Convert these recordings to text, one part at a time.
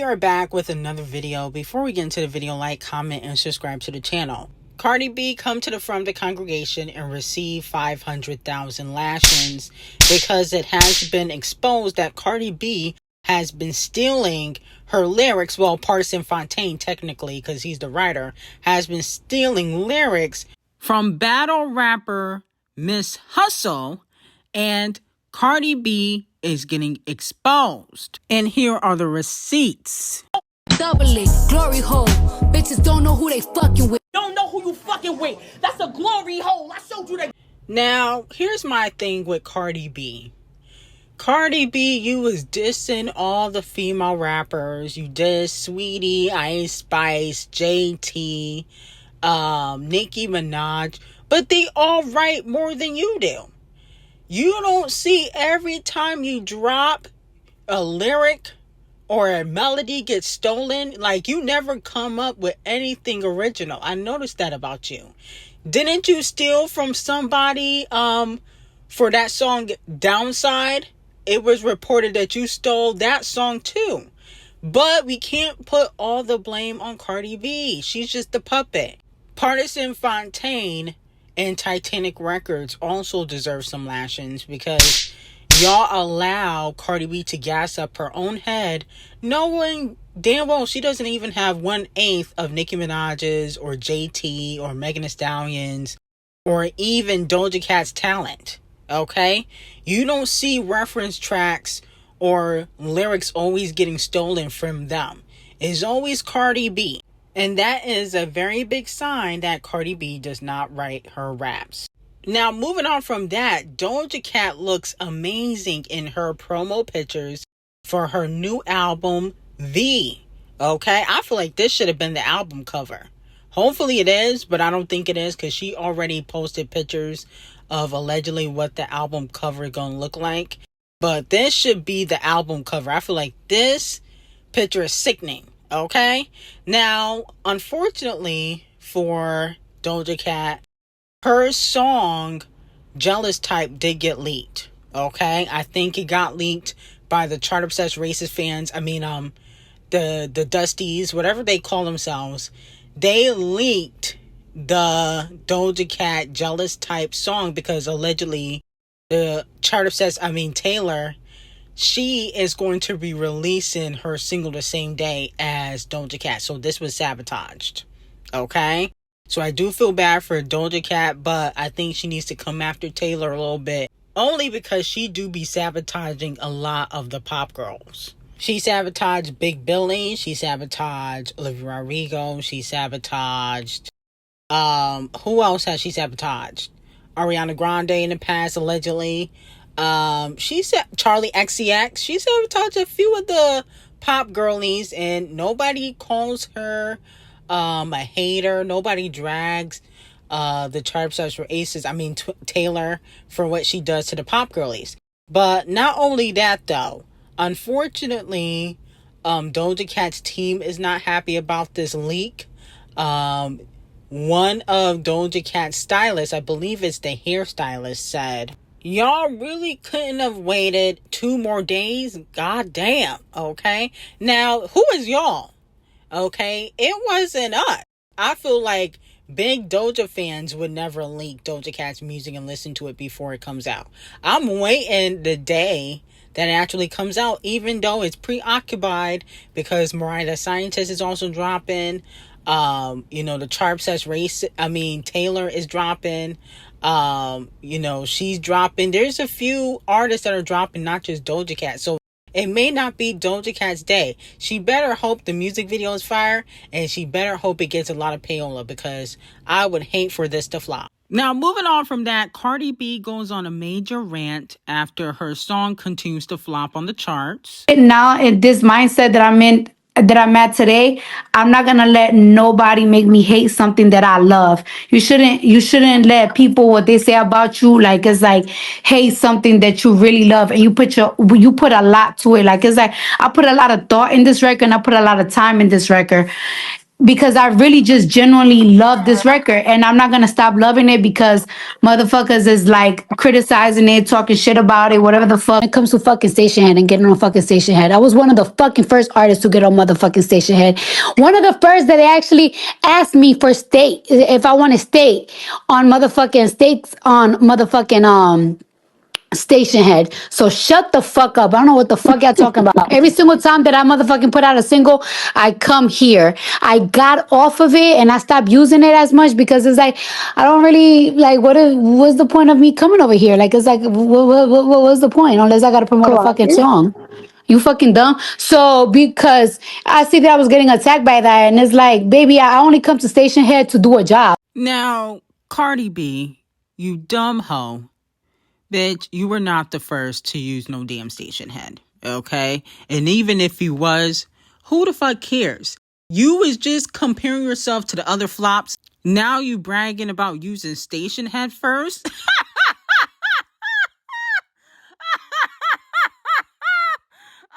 are back with another video. Before we get into the video, like, comment, and subscribe to the channel. Cardi B come to the front of the congregation and receive 500,000 lashings because it has been exposed that Cardi B has been stealing her lyrics. Well, Parson Fontaine, technically, because he's the writer, has been stealing lyrics from battle rapper Miss Hustle, and Cardi B is getting exposed. And here are the receipts. Double it, glory hole. Bitches don't know who they fucking with. Don't know who you fucking with. That's a glory hole. I showed you that. Now, here's my thing with Cardi B. Cardi B, you was dissing all the female rappers. You dissed Sweetie, Ice Spice, JT, Nicki Minaj. But they all write more than you do. You don't see every time you drop a lyric or a melody gets stolen, like you never come up with anything original. I noticed that about you. Didn't you steal from somebody for that song Downside? It was reported that you stole that song too. But we can't put all the blame on Cardi B. She's just the puppet. Parson Fontaine and Titanic Records also deserve some lashings because y'all allow Cardi B to gas up her own head, knowing damn well she doesn't even have 1/8 of Nicki Minaj's or JT or Megan Thee Stallion's or even Doja Cat's talent. Okay? You don't see reference tracks or lyrics always getting stolen from them. It's always Cardi B. And that is a very big sign that Cardi B does not write her raps. Now, moving on from that, Doja Cat looks amazing in her promo pictures for her new album, V. Okay? I feel like this should have been the album cover. Hopefully it is, but I don't think it is because she already posted pictures of allegedly what the album cover is going to look like. But this should be the album cover. I feel like this picture is sickening. Okay? Now, unfortunately for Doja Cat, her song Jealous Type did get leaked. Okay? I think it got leaked by the chart obsessed racist fans. I mean, the Dusties, whatever they call themselves. They leaked the Doja Cat Jealous Type song because allegedly the chart obsessed, Taylor, she is going to be releasing her single the same day as Doja Cat. So this was sabotaged. Okay? So I do feel bad for Doja Cat, but I think she needs to come after Taylor a little bit. Only because she do be sabotaging a lot of the pop girls. She sabotaged Big Billy. She sabotaged Olivia Rodrigo. She sabotaged... who else has she sabotaged? Ariana Grande in the past, allegedly. She said Charlie XCX. She sabotaged a few of the pop girlies, and nobody calls her a hater. Nobody drags the chart obsessed for aces. Taylor for what she does to the pop girlies. But not only that, though. Unfortunately, Doja Cat's team is not happy about this leak. One of Doja Cat's stylists, I believe it's the hairstylist, said, y'all really couldn't have waited 2 more days? God damn. Okay? Now, who is y'all? Okay? It wasn't us. I feel like big Doja fans would never leak Doja Cat's music and listen to it before it comes out. I'm waiting the day that it actually comes out, even though it's preoccupied because Mariah the Scientist is also dropping. The chart says Taylor is dropping. She's dropping. There's a few artists that are dropping, not just Doja Cat. So it may not be Doja Cat's day. She better hope the music video is fire, and she better hope it gets a lot of payola because I would hate for this to flop. Now, moving on from that, Cardi B goes on a major rant after her song continues to flop on the charts. Now, in this mindset that I'm at today, I'm not gonna let nobody make me hate something that I love. You shouldn't let people, what they say about you, like it's like hate something that you really love, and you put a lot to it. Like it's like I put a lot of thought in this record, and I put a lot of time in this record. because I really just genuinely love this record, and I'm not gonna stop loving it because motherfuckers is like criticizing it, talking shit about it, whatever the fuck. When it comes to fucking Station Head and getting on fucking Station Head, I was one of the fucking first artists to get on motherfucking Station Head. One of the first that they actually asked me for state if I want to state on motherfucking states on motherfucking Station Head. So shut the fuck up. I don't know what the fuck y'all talking about. Every single time that I motherfucking put out a single, I come here. I got off of it and I stopped using it as much because it's like I don't really like what's the point of me coming over here? Like it's like what was the point unless I gotta promote a fucking song? You fucking dumb. So because I see that I was getting attacked by that, and it's like, baby, I only come to Station Head to do a job. Now, Cardi B, you dumb hoe. Bitch, you were not the first to use no damn Station Head, okay? And even if you was, who the fuck cares? You was just comparing yourself to the other flops. Now you bragging about using Station Head first?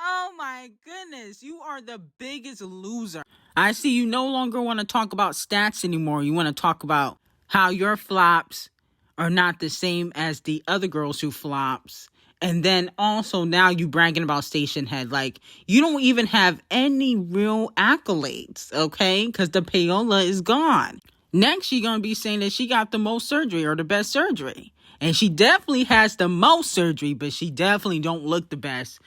Oh my goodness, you are the biggest loser. I see you no longer want to talk about stats anymore. You want to talk about how your flops are not the same as the other girls who flops. And then also now you bragging about Station Head. Like, you don't even have any real accolades, okay? Because the payola is gone. Next, she's going to be saying that she got the most surgery or the best surgery. And she definitely has the most surgery, but she definitely don't look the best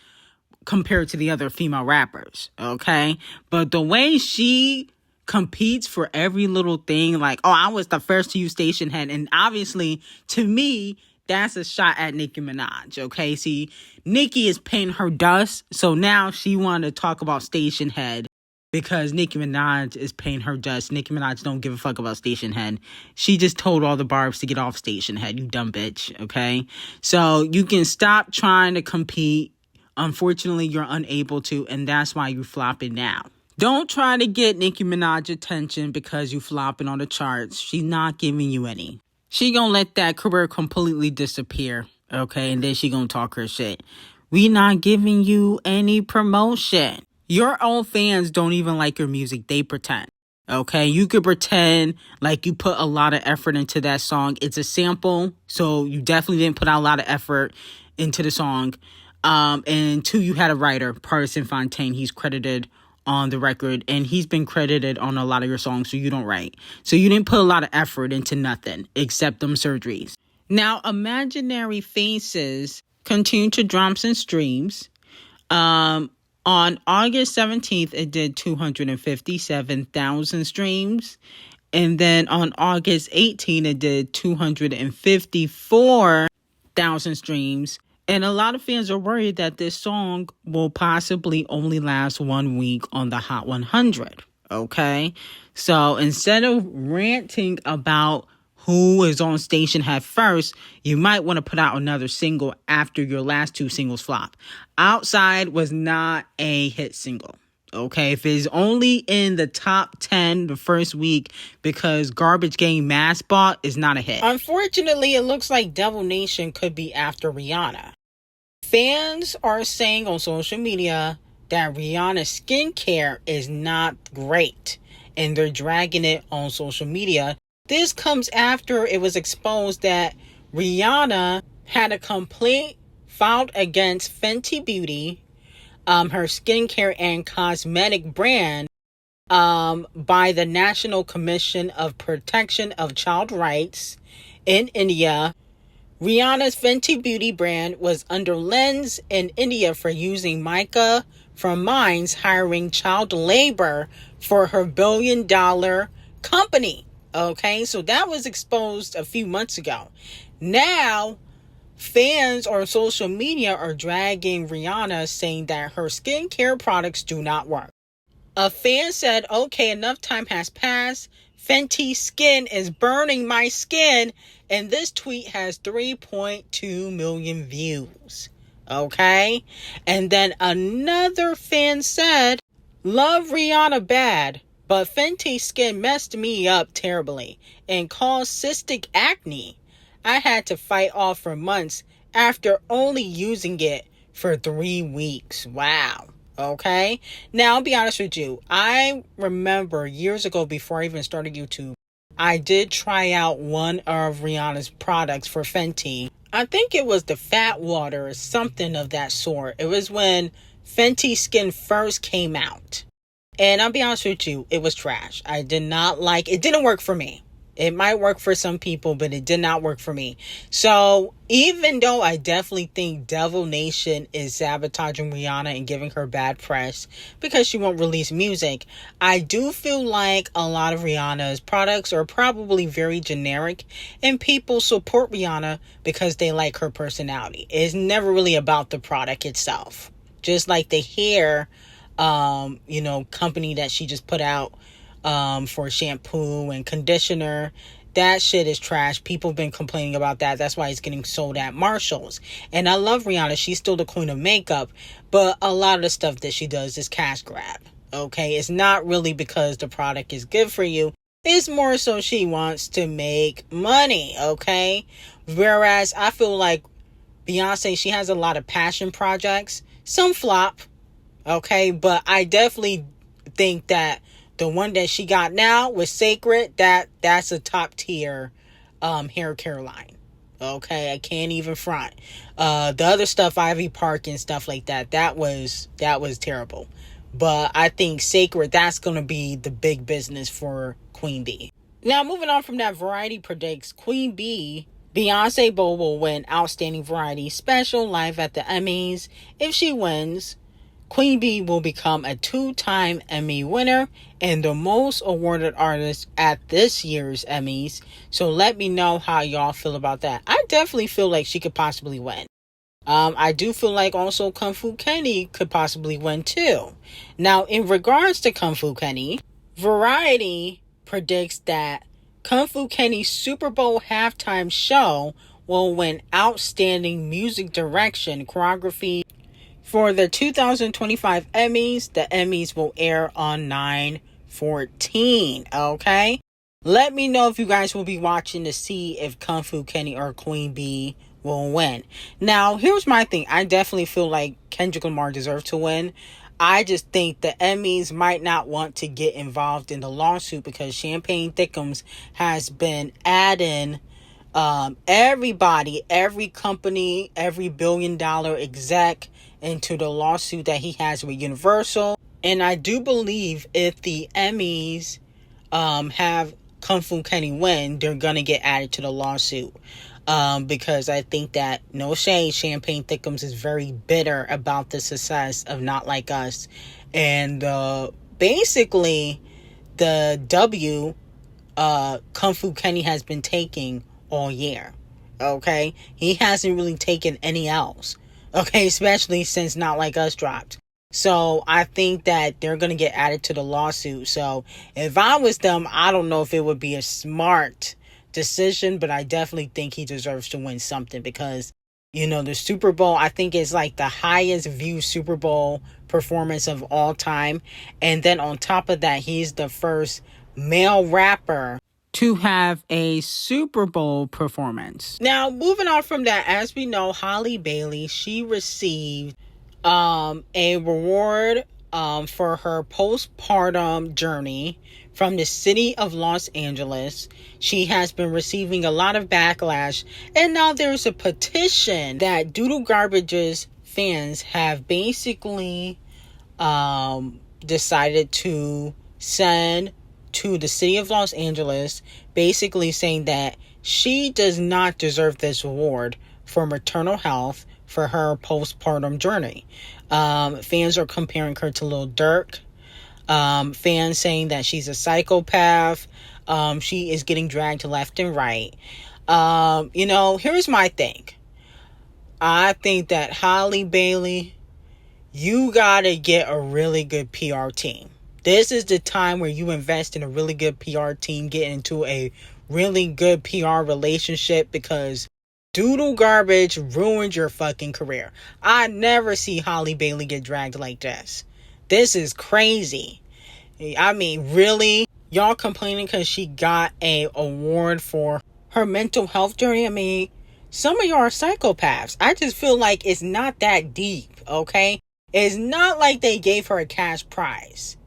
compared to the other female rappers, okay? But the way she competes for every little thing, like, oh, I was the first to use Station Head, and obviously, to me, that's a shot at Nicki Minaj, okay? See, Nicki is paying her dust, so now she want to talk about Station Head because Nicki Minaj is paying her dust. Nicki Minaj don't give a fuck about Station Head. She just told all the barbs to get off Station Head, you dumb bitch, okay? So you can stop trying to compete. Unfortunately, you're unable to, and that's why you're flopping now. Don't try to get Nicki Minaj attention because you flopping on the charts. She's not giving you any. She gonna let that career completely disappear, okay? And then she gonna talk her shit. We not giving you any promotion. Your own fans don't even like your music. They pretend, okay? You could pretend like you put a lot of effort into that song. It's a sample, so you definitely didn't put out a lot of effort into the song. And two, you had a writer, Partisan Fontaine. He's credited on the record, and he's been credited on a lot of your songs, so you don't write. So you didn't put a lot of effort into nothing except them surgeries. Now, Imaginary Faces continue to drop some streams. On August 17th, it did 257,000 streams. And then on August 18th, it did 254,000 streams. And a lot of fans are worried that this song will possibly only last 1 week on the Hot 100, okay? So instead of ranting about who is on Station Head first, you might want to put out another single after your last two singles flop. Outside was not a hit single, okay? If it's only in the top 10 the first week because Garbage Game Mass Bought is not a hit. Unfortunately, it looks like Devil Nation could be after Rihanna. Fans are saying on social media that Rihanna's skincare is not great, and they're dragging it on social media. This comes after it was exposed that Rihanna had a complaint filed against Fenty Beauty, her skincare and cosmetic brand, by the National Commission of Protection of Child Rights in India. Rihanna's Fenty Beauty brand was under lens in India for using mica from mines hiring child labor for her billion-dollar company. Okay, so that was exposed a few months ago. Now, fans on social media are dragging Rihanna, saying that her skincare products do not work. A fan said, okay, enough time has passed. Fenty skin is burning my skin. And this tweet has 3.2 million views. Okay? And then another fan said, love Rihanna bad, but Fenty skin messed me up terribly and caused cystic acne. I had to fight off for months after only using it for 3 weeks. Wow. Okay? Now, I'll be honest with you. I remember years ago, before I even started YouTube, I did try out one of Rihanna's products for Fenty. I think it was the Fat Water or something of that sort. It was when Fenty Skin first came out. And I'll be honest with you, it was trash. I did not like it. It didn't work for me. It might work for some people, but it did not work for me. So even though I definitely think Devil Nation is sabotaging Rihanna and giving her bad press because she won't release music, I do feel like a lot of Rihanna's products are probably very generic and people support Rihanna because they like her personality. It's never really about the product itself. Just like the hair, company that she just put out for shampoo and conditioner. That shit is trash. People have been complaining about that. That's why it's getting sold at Marshall's. And I love Rihanna. She's still the queen of makeup. But a lot of the stuff that she does is cash grab. Okay? It's not really because the product is good for you. It's more so she wants to make money. Okay? Whereas I feel like Beyonce, she has a lot of passion projects. Some flop. Okay? But I definitely think that the one that she got now with Sacred, that's a top tier hair care line. Okay, I can't even front. The other stuff, Ivy Park and stuff like that, that was terrible. But I think Sacred, that's gonna be the big business for Queen Bee. Now, moving on from that, Variety predicts Queen Bee, Beyonce Bo will win Outstanding Variety Special live at the Emmys. If she wins, Queen Bee will become a 2-time Emmy winner and the most awarded artist at this year's Emmys. So let me know how y'all feel about that. I definitely feel like she could possibly win. I do feel like also Kung Fu Kenny could possibly win too. Now, in regards to Kung Fu Kenny, Variety predicts that Kung Fu Kenny's Super Bowl halftime show will win Outstanding Music Direction, Choreography. For the 2025 Emmys, the Emmys will air on 9/14, okay? Let me know if you guys will be watching to see if Kung Fu Kenny or Queen Bee will win. Now, here's my thing. I definitely feel like Kendrick Lamar deserves to win. I just think the Emmys might not want to get involved in the lawsuit because Champagne Thickums has been adding everybody, every company, every billion-dollar exec into the lawsuit that he has with Universal. And I do believe if the Emmys have Kung Fu Kenny win, they're gonna get added to the lawsuit. Because I think that, no shade, Champagne Thickums is very bitter about the success of Not Like Us. And basically the W Kung Fu Kenny has been taking all year. Okay? He hasn't really taken any else. Okay, especially since Not Like Us dropped. So I think that they're going to get added to the lawsuit. So if I was them, I don't know if it would be a smart decision, but I definitely think he deserves to win something because, the Super Bowl, I think is like the highest viewed Super Bowl performance of all time. And then on top of that, he's the first male rapper to have a Super Bowl performance. Now, moving on from that, as we know, Halle Bailey, she received a reward for her postpartum journey from the city of Los Angeles. She has been receiving a lot of backlash, and now there's a petition that Doodle Garbage's fans have basically decided to send to the city of Los Angeles, basically saying that she does not deserve this award for maternal health for her postpartum journey. Fans are comparing her to Lil Durk. Fans saying that she's a psychopath. She is getting dragged left and right. Here's my thing. I think that Halle Bailey, you gotta get a really good PR team. This is the time where you invest in a really good PR team, get into a really good PR relationship, because Doodle Garbage ruined your fucking career. I never see Halle Bailey get dragged like this. This is crazy. I mean, really? Y'all complaining because she got a award for her mental health journey? I mean, some of y'all are psychopaths. I just feel like it's not that deep, okay? It's not like they gave her a cash prize.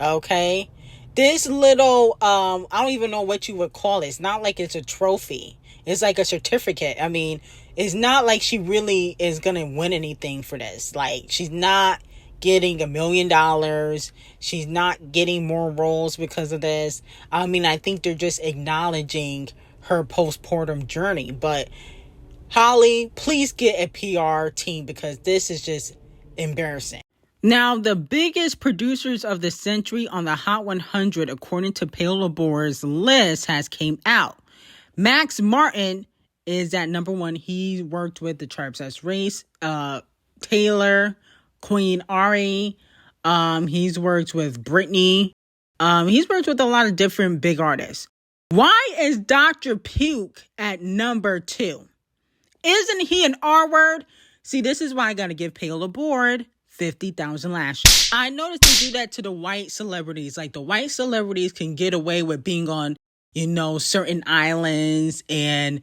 Okay? This little, I don't even know what you would call it. It's not like it's a trophy. It's like a certificate. I mean, it's not like she really is going to win anything for this. Like, she's not getting $1 million. She's not getting more roles because of this. I mean, I think they're just acknowledging her postpartum journey. But Hallë, please get a PR team because this is just embarrassing. Now, the biggest producers of the century on the Hot 100, according to Paola Boer's list, has came out. Max Martin is at number 1. He worked with the G0ES Race, Taylor, Queen Ari. He's worked with Britney. He's worked with a lot of different big artists. Why is Dr. Puke at number 2? Isn't he an R word? See, this is why I got to give Paola Boer 50,000 lashes. I noticed they do that to the white celebrities. Like, the white celebrities can get away with being on, certain islands and,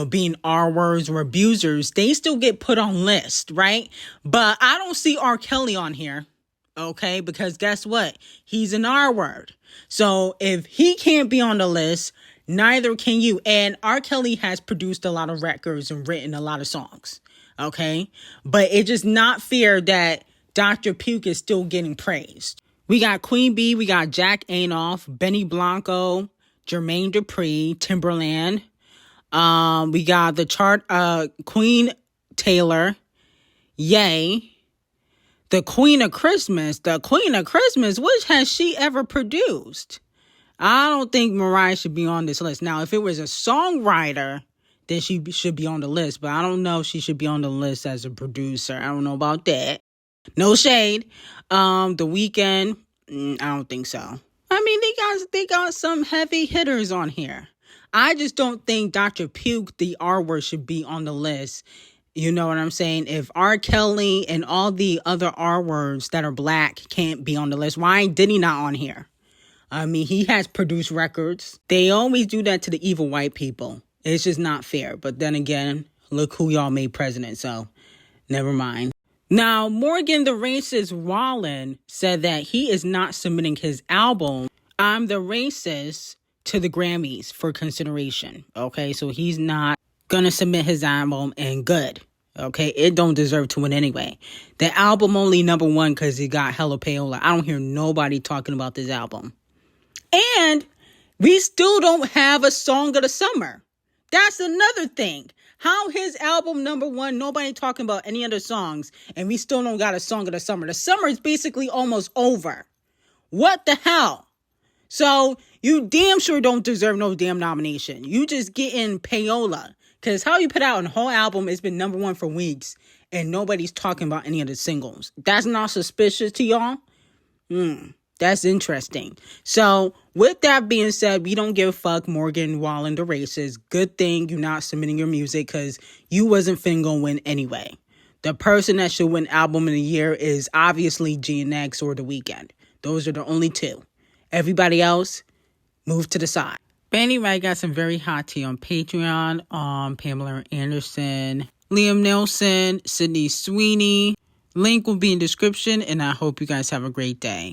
being R words or abusers. They still get put on lists, right? But I don't see R. Kelly on here, okay? Because guess what? He's an R word. So if he can't be on the list, neither can you. And R. Kelly has produced a lot of records and written a lot of songs, okay? But it's just not fair that Dr. Puke is still getting praised. We got Queen Bee, we got Jack Antonoff, Benny Blanco, Jermaine Dupri, Timberland. We got the Queen Taylor, Ye, the Queen of Christmas. The Queen of Christmas, which has she ever produced? I don't think Mariah should be on this list. Now, if it was a songwriter, then she should be on the list. But I don't know if she should be on the list as a producer. I don't know about that. No shade. The Weeknd, I don't think so. I mean, they got some heavy hitters on here. I just don't think Dr. Puke, the R word, should be on the list. You know what I'm saying? If R. Kelly and all the other R words that are black can't be on the list, why did he not on here? I mean, he has produced records. They always do that to the evil white people. It's just not fair. But then again, look who y'all made president, so never mind. Now, Morgan the Racist Wallen said that he is not submitting his album, I'm the Racist, to the Grammys for consideration. Okay, so he's not gonna submit his album, and good. Okay, it don't deserve to win anyway. The album only number 1 because he got hella payola. I don't hear nobody talking about this album. And we still don't have a song of the summer. That's another thing. How his album number 1, nobody talking about any other songs, and we still don't got a song of the summer. The summer is basically almost over. What the hell? So you damn sure don't deserve no damn nomination. You just getting payola. Because how you put out a whole album, it's been number 1 for weeks, and nobody's talking about any of the singles. That's not suspicious to y'all? That's interesting. So, with that being said, we don't give a fuck, Morgan Wallen the Racist. Good thing you're not submitting your music because you wasn't finna gonna win anyway. The person that should win Album of the Year is obviously G0ES or The Weeknd. Those are the only 2. Everybody else, move to the side. But anyway, I got some very hot tea on Patreon. Pamela Anderson, Liam Nelson, Sydney Sweeney. Link will be in description, and I hope you guys have a great day.